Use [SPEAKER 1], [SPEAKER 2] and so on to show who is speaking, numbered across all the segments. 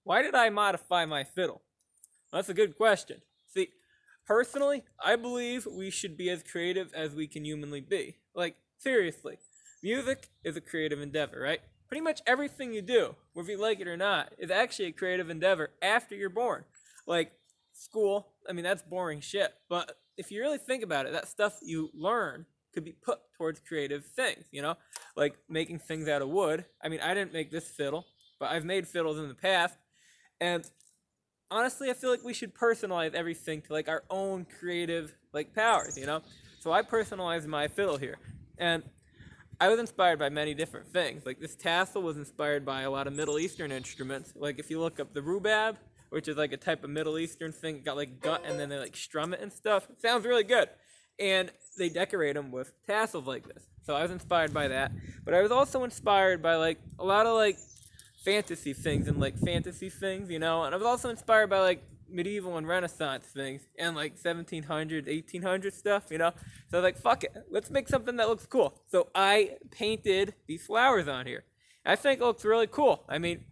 [SPEAKER 1] why did I modify my fiddle? That's a good question. See, personally, I believe we should be as creative as we can humanly be. Like, seriously, music is a creative endeavor, right? Pretty much everything you do, whether you like it or not, is actually a creative endeavor after you're born. Like, school, I mean, that's boring shit. But if you really think about it, that stuff you learn could be put towards creative things, you know? Like making things out of wood. I mean, I didn't make this fiddle, but I've made fiddles in the past. And honestly, I feel like we should personalize everything to like our own creative like powers, you know? So I personalized my fiddle here. And I was inspired by many different things. Like this tassel was inspired by a lot of Middle Eastern instruments. Like if you look up the rubab, which is like a type of Middle Eastern thing, it got like gut and then they like strum it and stuff. It sounds really good. And they decorate them with tassels like this. So I was inspired by that. But I was also inspired by like a lot of like fantasy things and like fantasy things, you know. And I was also inspired by like medieval and Renaissance things and like 1700s, 1800s stuff, you know. So I was like, fuck it, let's make something that looks cool. So I painted these flowers on here. I think it looks really cool. I mean,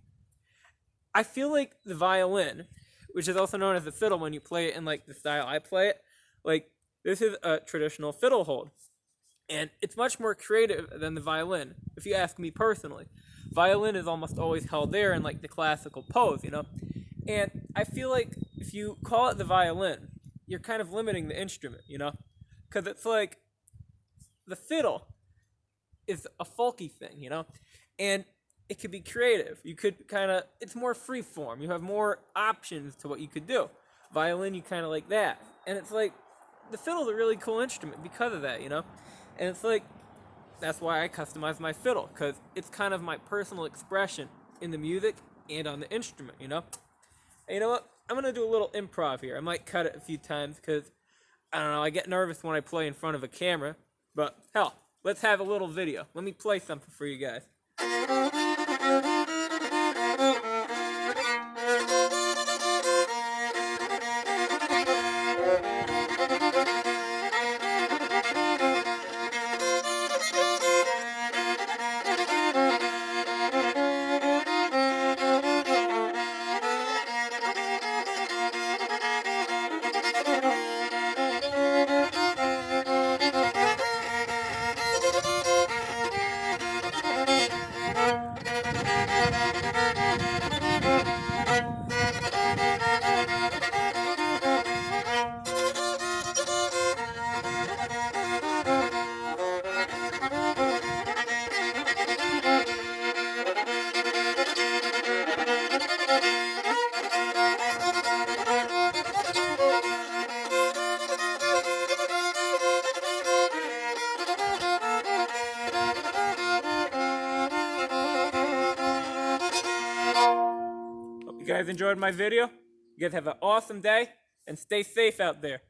[SPEAKER 1] I feel like the violin, which is also known as the fiddle when you play it in like the style I play it, like this is a traditional fiddle hold. And it's much more creative than the violin, if you ask me personally. Violin is almost always held there in like the classical pose, you know? And I feel like if you call it the violin, you're kind of limiting the instrument, you know? Because it's like the fiddle is a folky thing, you know? And it could be creative. You could kind of, it's more free form. You have more options to what you could do. Violin, you kind of like that. And it's like, the fiddle's a really cool instrument because of that, you know? And it's like, that's why I customize my fiddle, because it's kind of my personal expression in the music and on the instrument, you know? And you know what? I'm going to do a little improv here. I might cut it a few times because, I don't know, I get nervous when I play in front of a camera. But, hell, let's have a little video. Let me play something for you guys. Hope you guys enjoyed my video. You guys have an awesome day and stay safe out there.